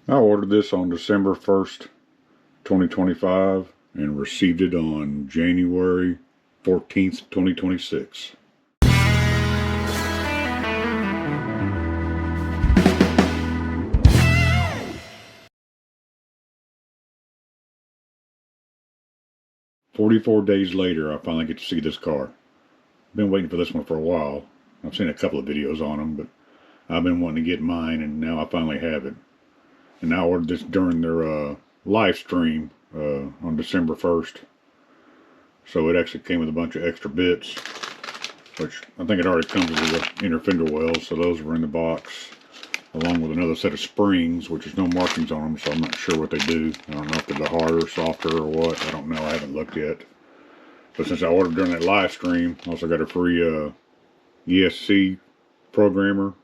I ordered this on December 1st, 2025 and received it on January 14th, 2026. "44 days later, I finally get to see this car. Been waiting for this one for a while. I've seen a couple of videos on them, but I've been wanting to get mine, and now I finally have it. And I ordered this during their live stream on December 1st. So it actually came with a bunch of extra bits, which I think it already comes with the inner fender wells, so those were in the box, along with another set of springs, which is no markings on them, so I'm not sure what they do. I don't know if they're harder, softer, or what. I don't know. I haven't looked yet. But since I ordered during that live stream, I also got a free ESC programmer.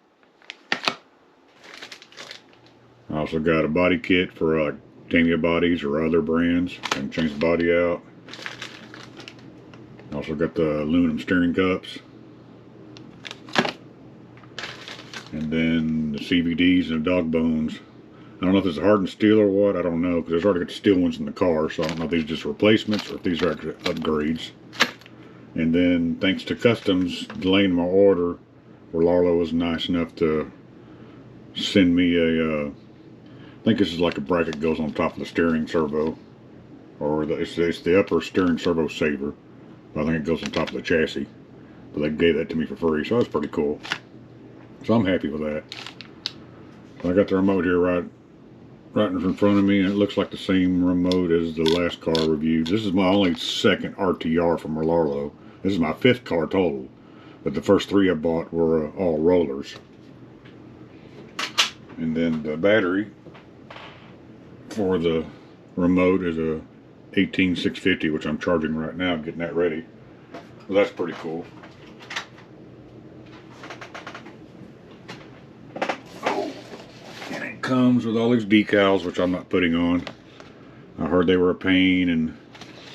I also got a body kit for Tamiya bodies or other brands. I can change the body out. I also got the aluminum steering cups. And then the CVDs and the dog bones. I don't know if it's hardened steel or what. I don't know, because there's already got the steel ones in the car, so I don't know if these are just replacements or if these are actually upgrades. And then, thanks to Customs delaying my order, Rlaarlo was nice enough to send me a, I think this is like a bracket that goes on top of the steering servo, or it's the upper steering servo saver. I think it goes on top of the chassis, but they gave that to me for free, so that's pretty cool. So I'm happy with that. So I got the remote here right in front of me, and it looks like the same remote as the last car I reviewed. This is my only second RTR from Rlaarlo. This is my 5th car total, but the first 3 I bought were all rollers. And then the battery for the remote is a 18650, which I'm charging right now, getting that ready. Well, that's pretty cool. Comes with all these decals, which I'm not putting on. I heard they were a pain, and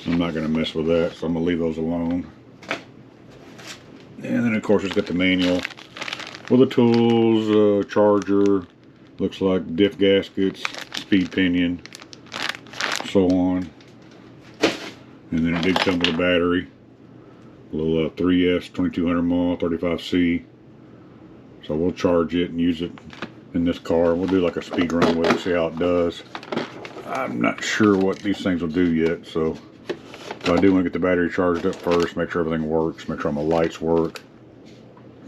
I'm not going to mess with that, so I'm going to leave those alone. And then, of course, it's got the manual with the tools, charger, looks like diff gaskets, speed pinion, so on. And then it did come with a battery, a little 3S 2200 mAh 35C. So we'll charge it and use it in this car. We'll do like a speed run with it, see how it does. I'm not sure what these things will do yet, so I do want to get the battery charged up first, make sure everything works, make sure all my lights work.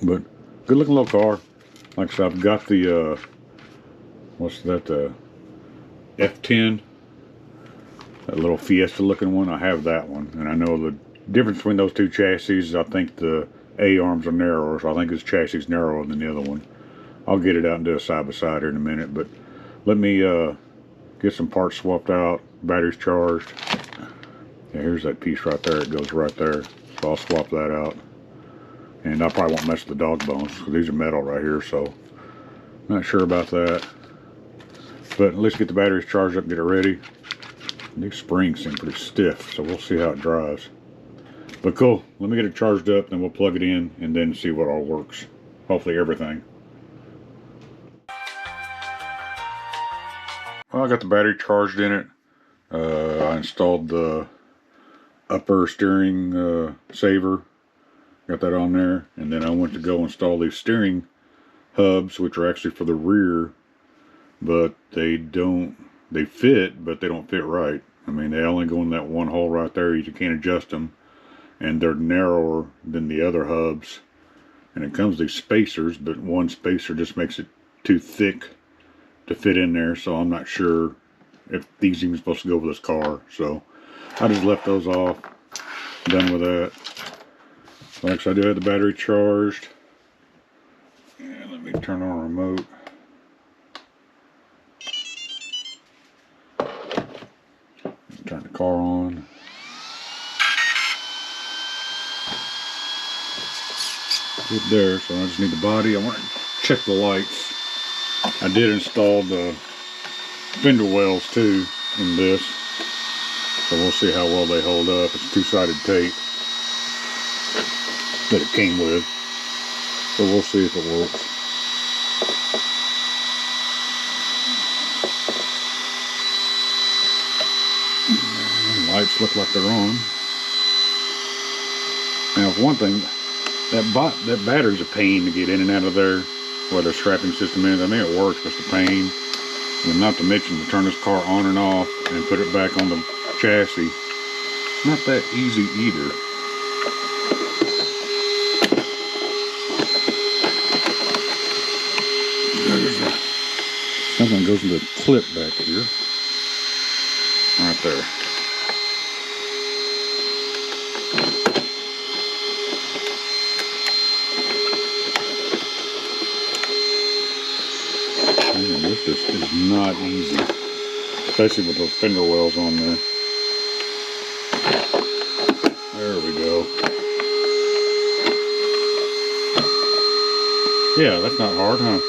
But good looking little car. Like I said, I've got the what's that, F10, that little Fiesta looking one. I have that one, and I know the difference between those two chassis. I think the A arms are narrower, so I think this chassis is narrower than the other one. I'll get it out and do a side-by-side here in a minute, but let me get some parts swapped out, batteries charged. Yeah, here's that piece right there. It goes right there, so I'll swap that out. And I probably won't mess with the dog bones, because these are metal right here, so not sure about that. But let's get the batteries charged up and get it ready. These springs seem pretty stiff, so we'll see how it drives. But cool, let me get it charged up, then we'll plug it in, and then see what all works. Hopefully everything. Well, I got the battery charged in it. I installed the upper steering saver. Got that on there. And then I went to go install these steering hubs, which are actually for the rear. But they fit, but they don't fit right. I mean, they only go in that one hole right there. You can't adjust them. And they're narrower than the other hubs. And it comes with these spacers, but one spacer just makes it too thick to fit in there, so I'm not sure if these are even supposed to go with this car. So I just left those off. Done with that. Like I said, I do have the battery charged. And let me turn on the remote. Turn the car on. Good there, so I just need the body. I want to check the lights. I did install the fender wells too in this, so we'll see how well they hold up. It's two-sided tape that it came with, so we'll see if it works. lights look like they're on. Now, for one thing, that battery's a pain to get in and out of there, where the strapping system is. I mean, it works, but it's a pain. And not to mention, to turn this car on and off and put it back on the chassis, not that easy either. Something goes in the clip back here. Right there. Man, this just is not easy. Especially with those fender wells on there. There we go. Yeah, that's not hard, huh?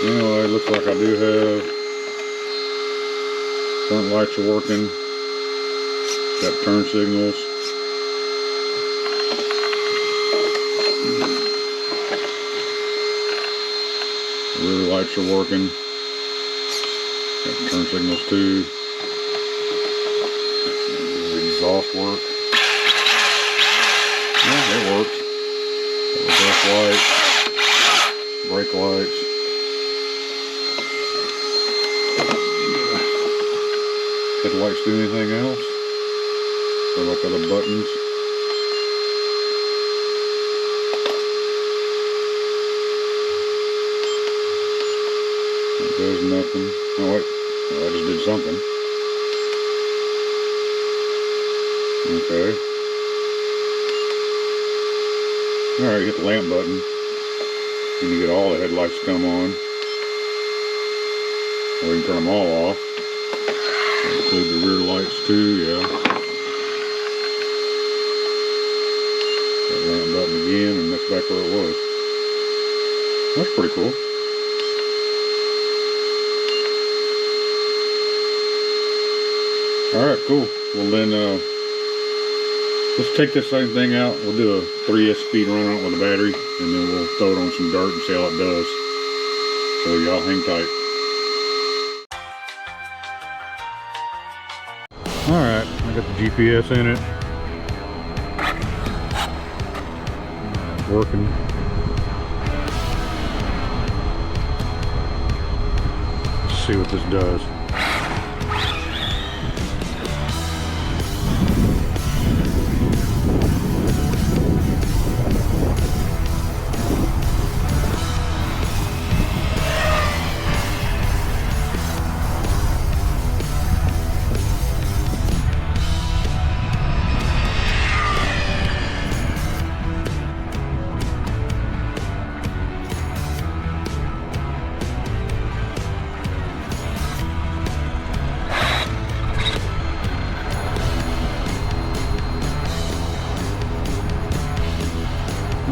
Anyway, looks like I do have front lights are working. Got turn signals. Rear lights are working. Got turn signals too. Does the exhaust work? Yeah, it works. Exhaust lights, brake lights. Headlights do anything else? Or like other buttons? That does nothing. Oh wait, well, I just did something. Okay. Alright, hit the lamp button. And you get all the headlights to come on. Or you can turn them all off. Include the rear lights too, yeah. That lamp button again, and that's back where it was. That's pretty cool. Alright, cool. Well then, let's take this same thing out. We'll do a 3S speed run on it with a battery, and then we'll throw it on some dirt and see how it does. So y'all hang tight. Alright, I got the GPS in it. It's working. Let's see what this does.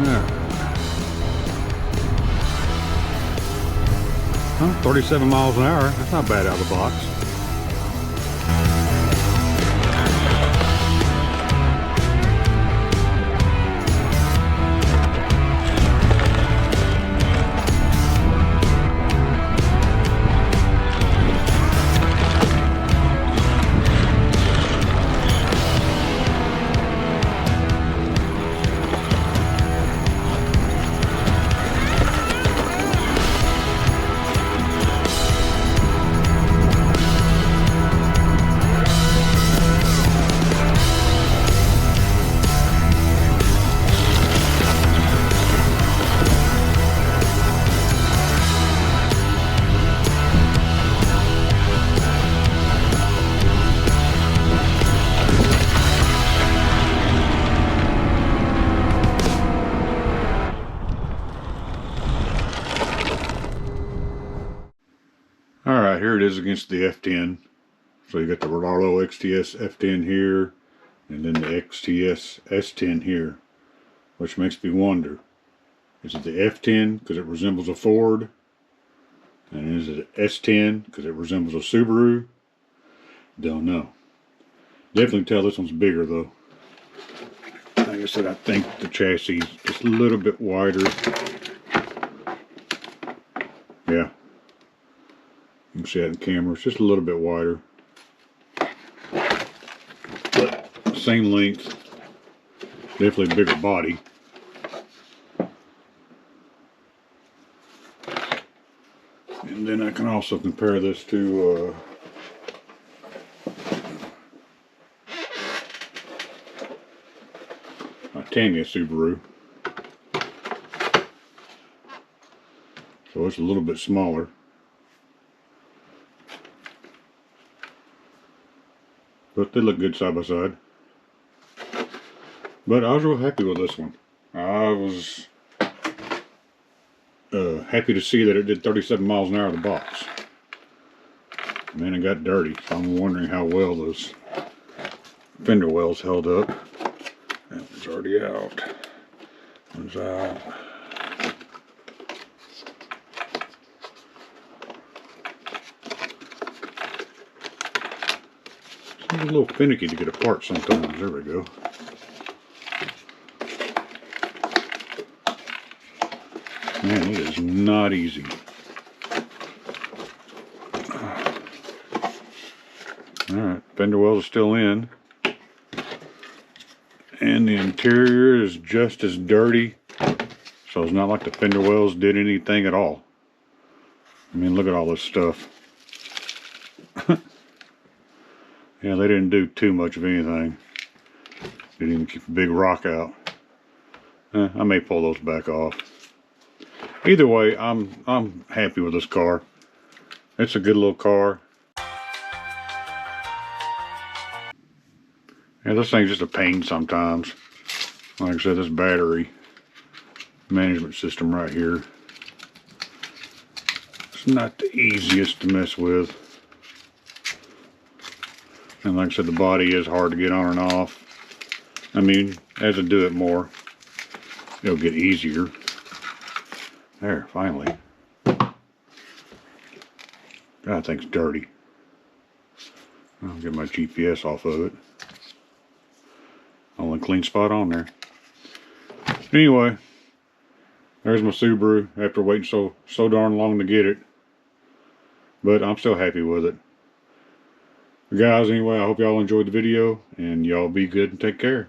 Yeah. Huh, 37 miles an hour. That's not bad out of the box. Alright, here it is against the F10. So you got the Rlaarlo XTS F10 here, and then the XTS S10 here. Which makes me wonder, is it the F10 because it resembles a Ford? And is it S10 because it resembles a Subaru? Don't know. Definitely tell this one's bigger though. Like I said, I think the chassis is just a little bit wider. Yeah. You can see that in camera. It's just a little bit wider. same length, definitely bigger body. And then I can also compare this to my Tamiya Subaru. So it's a little bit smaller. But they look good side by side. But I was real happy with this one. I was happy to see that it did 37 miles an hour out of the box. Man, it got dirty. So I'm wondering how well those fender wells held up. That one's already out. That one's out. It's a little finicky to get apart sometimes. There we go. Man, it is not easy. Alright, fender wells are still in. And the interior is just as dirty. So it's not like the fender wells did anything at all. I mean, look at all this stuff. Yeah, they didn't do too much of anything. Didn't even keep a big rock out. I may pull those back off. Either way, I'm happy with this car. It's a good little car. Yeah, this thing's just a pain sometimes. Like I said, this battery management system right here, it's not the easiest to mess with. And like I said, the body is hard to get on and off. I mean, as I do it more, it'll get easier. There, finally. God, that thing's dirty. I'll get my GPS off of it. Only clean spot on there. Anyway, there's my Subaru after waiting so darn long to get it. But I'm still happy with it. Guys, anyway, I hope y'all enjoyed the video, and y'all be good and take care.